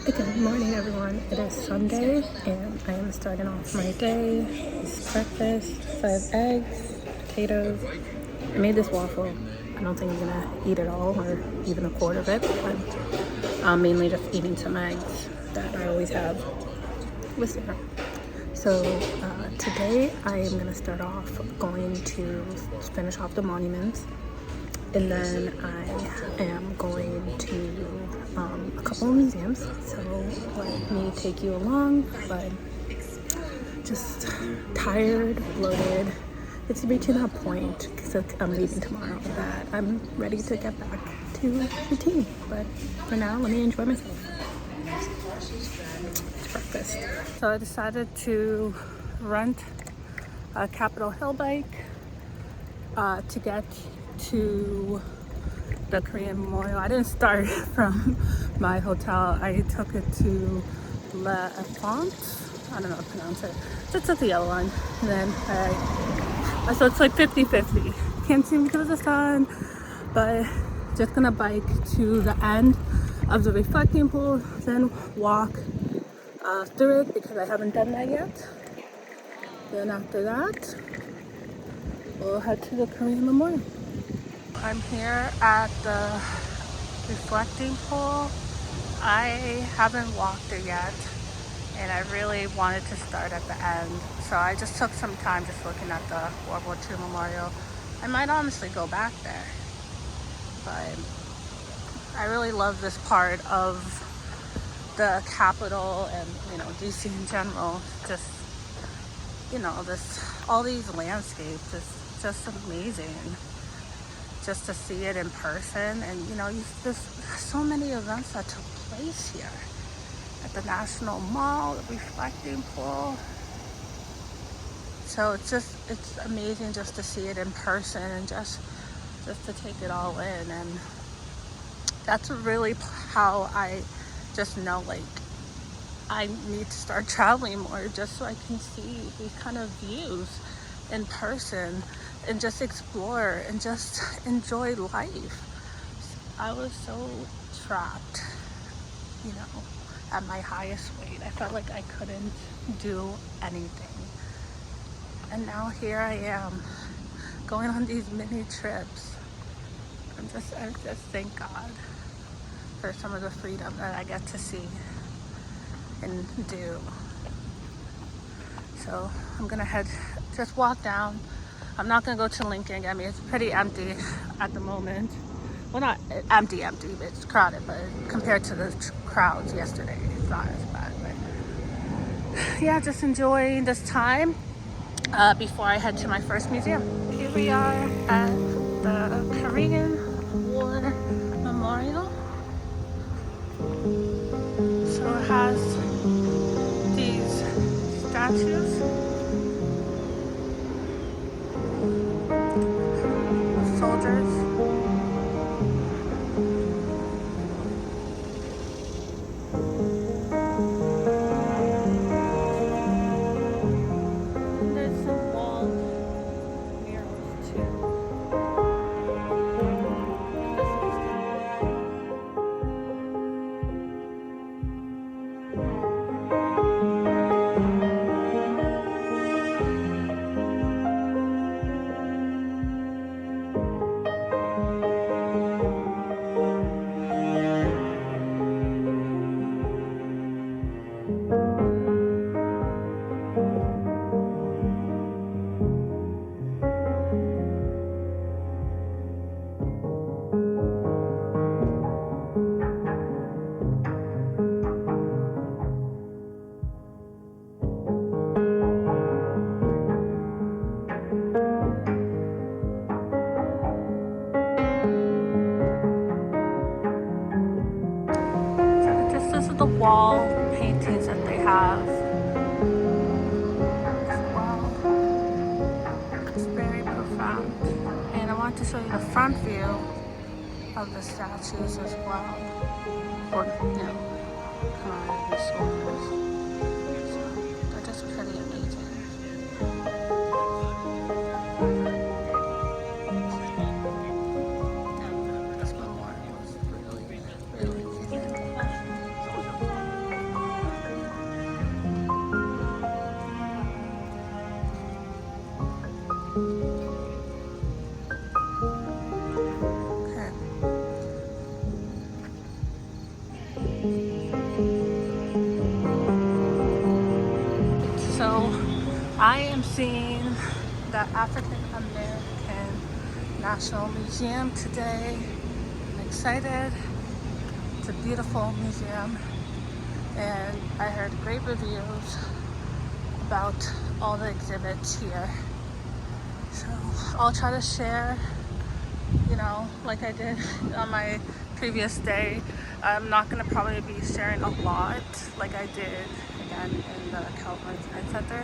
Good morning, everyone. It is Sunday, and I am starting off my day. It's breakfast, 5 eggs, potatoes. I made this waffle. I don't think I'm gonna eat it all, or even a quarter of it, but I'm mainly just eating some eggs that I always have with dinner. So today I am gonna start off going to finish off the monuments. And then I am going to a couple of museums, so let me take you along, but just tired, bloated. It's reaching that point, because I'm leaving tomorrow, that I'm ready to get back to routine. But for now, let me enjoy myself. It's breakfast. So I decided to rent a Capitol Hill bike to get to the Korean Memorial. I didn't start from my hotel. I took it to La Enfant. I don't know how to pronounce it. Just took the yellow one. And then so it's like 50-50. Can't see because of the sun, but just gonna bike to the end of the reflecting pool, then walk through it because I haven't done that yet. Then after that, we'll head to the Korean Memorial. I'm here at the reflecting pool. I haven't walked it yet, and I really wanted to start at the end. So I just took some time just looking at the World War II memorial. I might honestly go back there, but I really love this part of the Capitol and, DC in general. Just, all these landscapes is just amazing. Just to see it in person, and there's so many events that took place here at the National Mall, the reflecting pool. So it's amazing just to see it in person and just to take it all in. And that's really how I just know, like, I need to start traveling more just so I can see these kind of views in person and just explore and just enjoy life. I was so trapped, at my highest weight. I felt like I couldn't do anything. And now here I am going on these mini trips. I just thank God for some of the freedom that I get to see and do. So I'm gonna just walk down. I'm not gonna go to Lincoln. I mean, it's pretty empty at the moment. Well, not empty, but it's crowded, but compared to the crowds yesterday, it's not as bad. But yeah, just enjoying this time before I head to my first museum. Here we are at the Korean War Memorial. So it has these statues of soldiers. This is the wall paintings that they have as well. It's very profound. And I want to show you the front view of the statues as well. Or, commemorate the soldiers. So they're just pretty amazing. This memorial is really, really seeing the African American National Museum today. I'm excited. It's a beautiful museum, and I heard great reviews about all the exhibits here. So I'll try to share, you know, like I did on my previous day. I'm not gonna probably be sharing a lot like I did again in the California Science Center,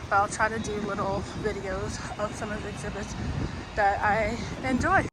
but I'll try to do little videos of some of the exhibits that I enjoy.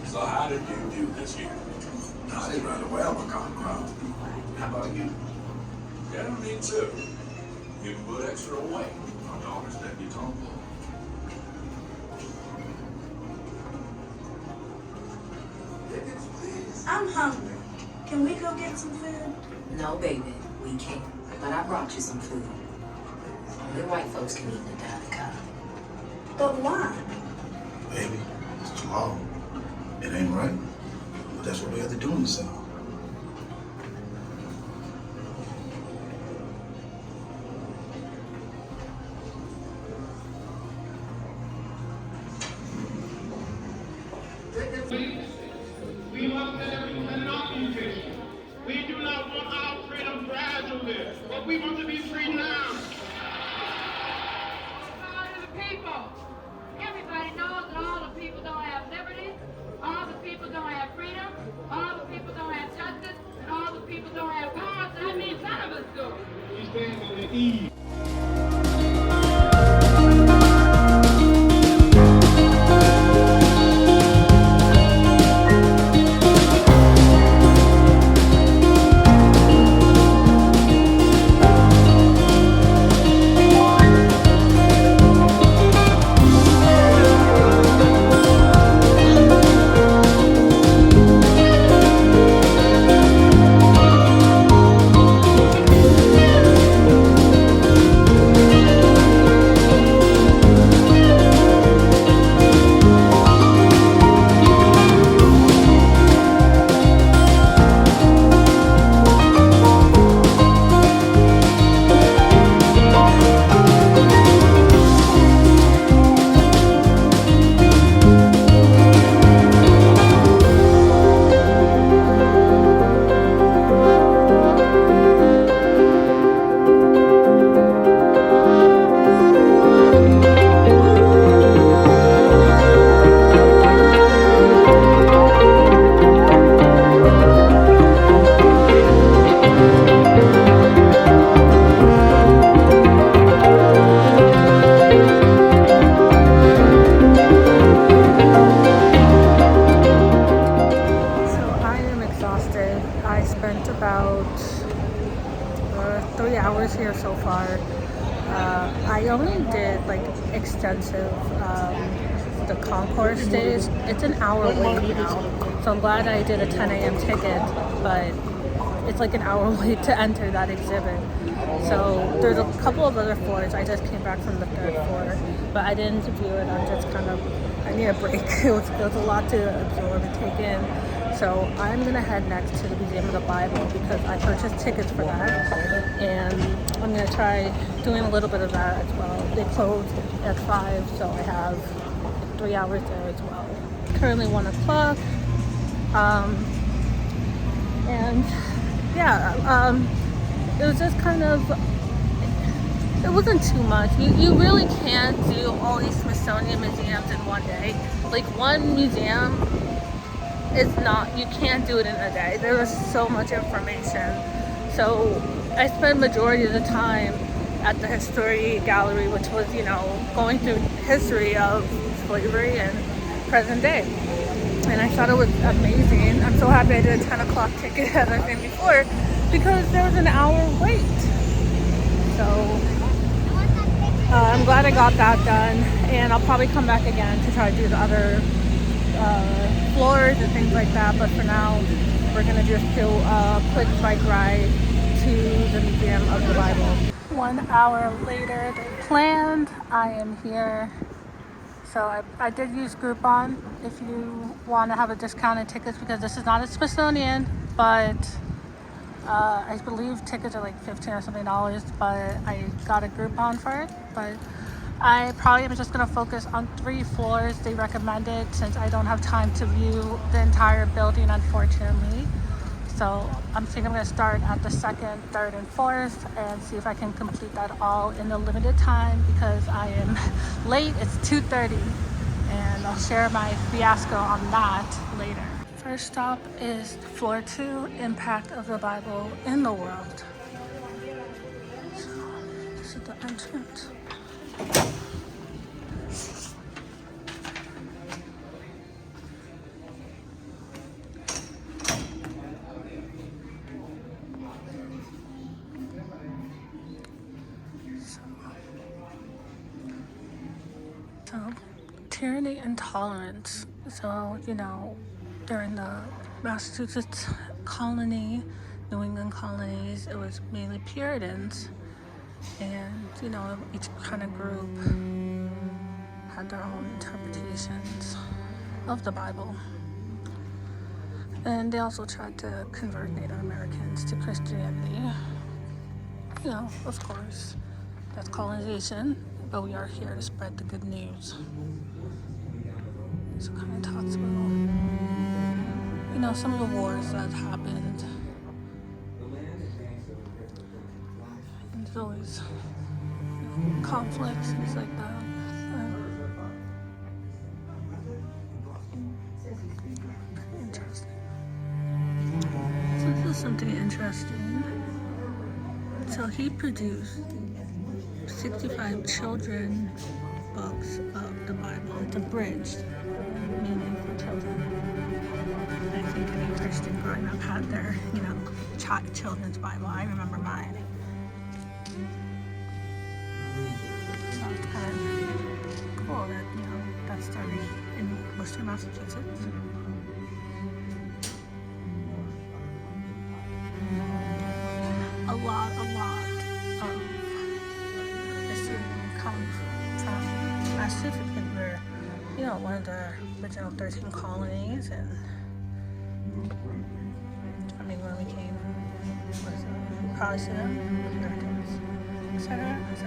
So how did you do this year? I did rather well, McCon crowd. How about you? Yeah, me too. You can put extra away. My daughter's debutante. Tickets, please. I'm hungry. Can we go get some food? No, baby, we can't. But I brought you some food. Only white folks can eat in the Diet Cup. But why? Baby, it's too long. It ain't right. But that's what we have to do in the South. We must never an occupation. We do not want our freedom gradually, but we want to be free now. All the people. Everybody knows that all the people don't have liberty, all the people don't have freedom, all the people don't have justice, and all the people don't have power. So that means none of us do. We stand on the eve. I spent about 3 hours here so far. I only did like extensive the concourse stage. It's an hour wait now, so I'm glad I did a 10 a.m. ticket, but it's like an hour wait to enter that exhibit. So there's a couple of other floors. I just came back from the 3rd floor, but I didn't view it. I'm just kind of, I need a break. It was a lot to absorb and take in. So I'm gonna head next to the Museum of the Bible because I purchased tickets for that, and I'm gonna try doing a little bit of that as well. They close at 5, so I have 3 hours there as well. Currently 1 o'clock, and yeah, it was just kind of, it wasn't too much. You really can't do all these Smithsonian museums in one day. Like one museum is not, you can't do it in a day. There was so much information. So I spent majority of the time at the History Gallery, which was, going through history of slavery and present day. And I thought it was amazing. I'm so happy I did a 10 o'clock ticket as I said before, because there was an hour wait. So I'm glad I got that done, and I'll probably come back again to try to do the other floors and things like that. But for now, we're gonna just do a quick bike ride to the Museum of the Bible. 1 hour later than planned, I am here. So I did use Groupon if you want to have a discounted tickets, because this is not a Smithsonian, but I believe tickets are like $15 or something, but I got a Groupon for it. But I probably am just going to focus on 3 floors they recommended, since I don't have time to view the entire building, unfortunately. So I'm thinking I'm going to start at the 2nd, 3rd, and 4th and see if I can complete that all in a limited time, because I am late. It's 2:30, and I'll share my fiasco on that later. First stop is floor 2, Impact of the Bible in the World. So this is the entrance. So, tyranny and tolerance. So, during the Massachusetts colony, New England colonies, it was mainly Puritans. And, each kind of group had their own interpretations of the Bible. And they also tried to convert Native Americans to Christianity. Of course, that's colonization, but we are here to spread the good news. So it kind of talks about, some of the wars that happened. And there's always conflicts, things like that. Pretty interesting. So this is something interesting. So he produced 65 children books of the Bible. It's abridged, meaning for children. I think any Christian growing up had their, children's Bible. I remember mine. So it's kind of cool that, that started in Worcester, Massachusetts. A lot of history comes from Massachusetts, because we're, one of the original 13 colonies, and when we came, probably see them, Americans, etc. So,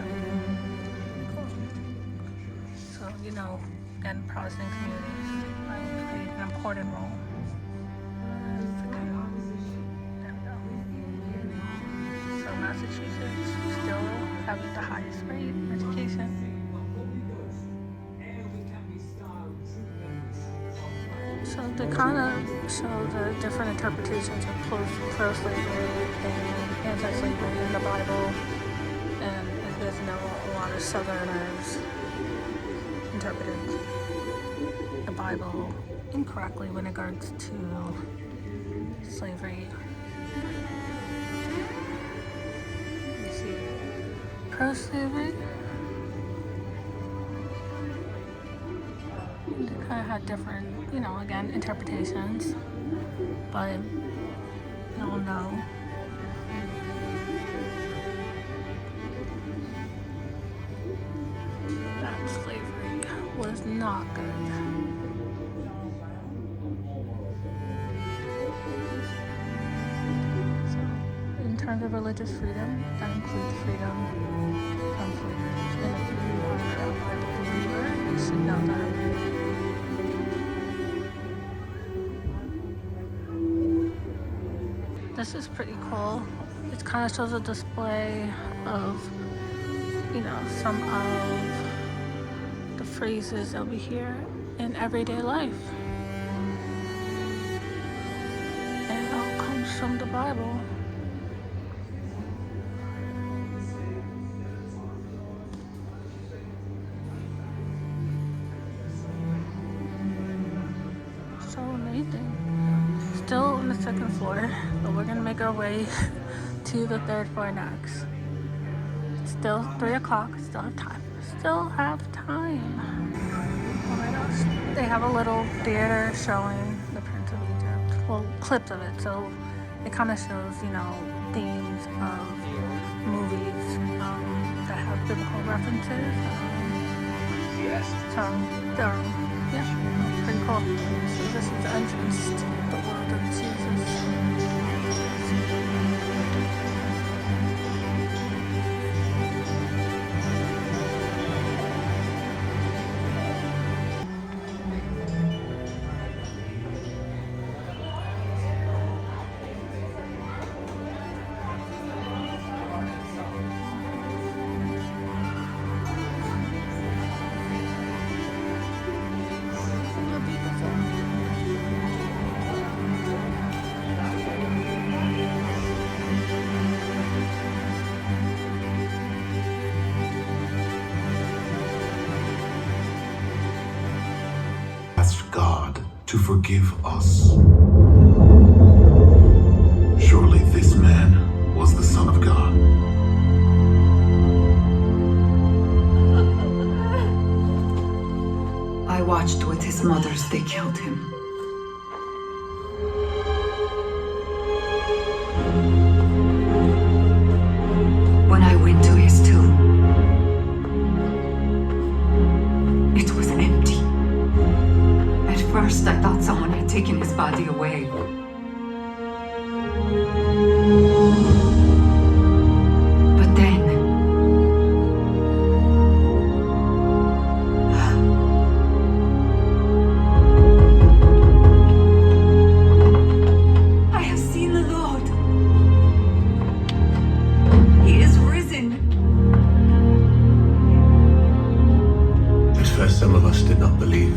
cool. So, again, Protestant communities played an important role. Massachusetts still having the highest rate in education. So they kind of show the different interpretations of pro-slavery and anti-slavery in the Bible, and as you guys know, a lot of Southerners interpreted the Bible incorrectly when it regards to slavery. Pro-slavery. They kind of had different, again, interpretations, but we all know that slavery was not good. So, in terms of religious freedom, that includes freedom from slavery. And if you are a Bible believer, you should know that. This is pretty cool. It kind of shows a display of, you know, some of the phrases that we hear in everyday life. And it all comes from the Bible. So amazing. Still on the second floor, but we're gonna make our way to the third floor next. It's still 3 o'clock, still have time. Still have time. Oh my gosh. They have a little theater showing the Prince of Egypt. Well, clips of it, so it kind of shows, you know, themes of movies that have biblical references. So, yeah, pretty cool. So this is the entrance to the world of Jesus. Asked God to forgive us. Surely this man was the Son of God. I watched with his mothers, they killed him. When I went to his tomb, it was empty. At first, I thought someone had taken his body away. But then, I have seen the Lord. He is risen. At first, some of us did not believe.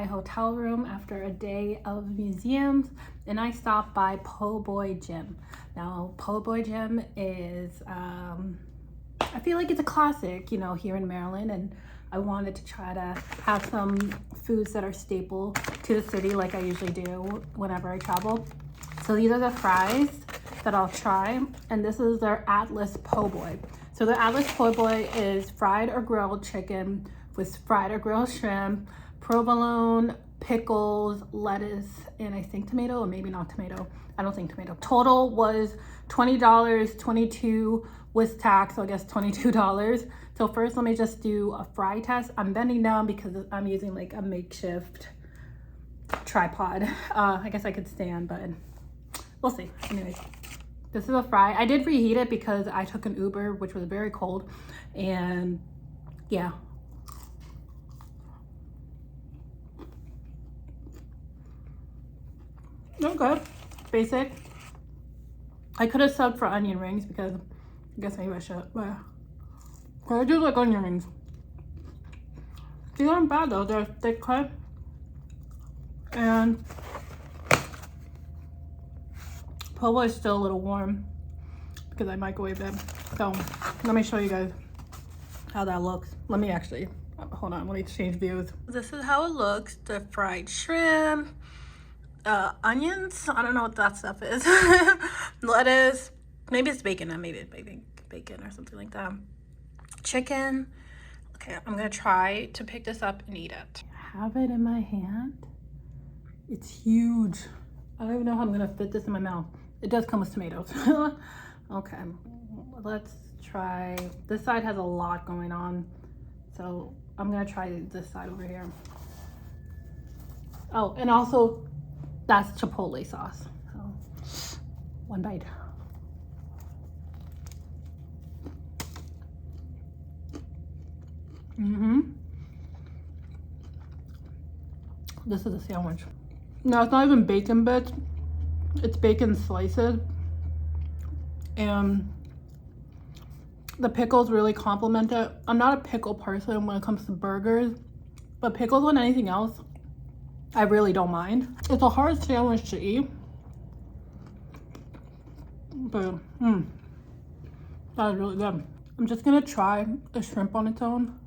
Hotel room after a day of museums, and I stopped by Po' Boy Gym. Now, Po' Boy Gym is, I feel like it's a classic, you know, here in Maryland, and I wanted to try to have some foods that are staple to the city like I usually do whenever I travel. So these are the fries that I'll try, and this is their Atlas Po' Boy. So the Atlas Po' Boy is fried or grilled chicken with fried or grilled shrimp, provolone, pickles, lettuce, and I think tomato, or maybe not tomato. I don't think tomato. Total was $20, $22 with tax, so I guess $22. So first, let me just do a fry test. I'm bending down because I'm using like a makeshift tripod. I guess I could stand, but we'll see. Anyways, this is a fry. I did reheat it because I took an Uber, which was very cold, and yeah. Okay, basic. I could have subbed for onion rings because I guess maybe I should, but I do like onion rings. These aren't bad though, they're thick cut. And probably is still a little warm because I microwaved it. So let me show you guys how that looks. Let me actually, hold on, let me change views. This is how it looks, the fried shrimp. Onions, I don't know what that stuff is. Lettuce, maybe it's bacon, maybe it's bacon or something like that. Chicken. Okay, I'm gonna try to pick this up and eat it. I have it in my hand. It's huge. I don't even know how I'm gonna fit this in my mouth. It does come with tomatoes. Okay, let's try. This side has a lot going on, so I'm gonna try this side over here. Oh, and also that's chipotle sauce. So one bite. This is a sandwich. No, it's not even bacon bits. It's bacon slices. And the pickles really complement it. I'm not a pickle person when it comes to burgers, but pickles on anything else, I really don't mind. It's a hard sandwich to eat, but that is really good. I'm just gonna try the shrimp on its own.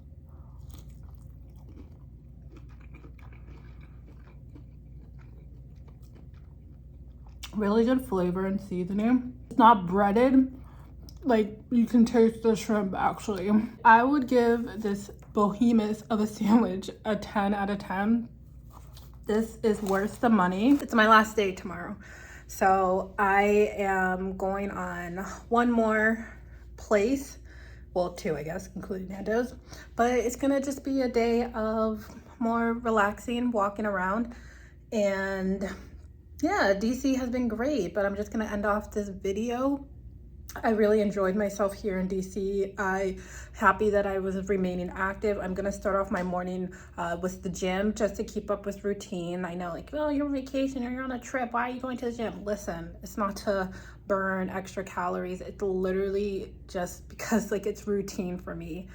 Really good flavor and seasoning. It's not breaded, like you can taste the shrimp actually. I would give this behemoth of a sandwich a 10 out of 10. This is worth the money. It's my last day tomorrow. So I am going on one more place. Well, two, I guess, including Nando's. But it's gonna just be a day of more relaxing, walking around. And yeah, DC has been great, but I'm just gonna end off this video. I really enjoyed myself here in DC. I'm happy that I was remaining active. I'm gonna start off my morning with the gym just to keep up with routine. I know, like, oh, you're on vacation or you're on a trip, why are you going to the gym? Listen, it's not to burn extra calories. It's literally just because like it's routine for me.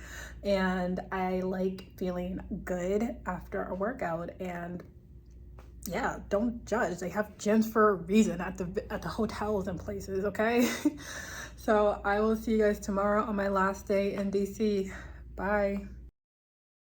And I like feeling good after a workout. And yeah, don't judge. They have gyms for a reason at the hotels and places, okay? So I will see you guys tomorrow on my last day in DC. Bye.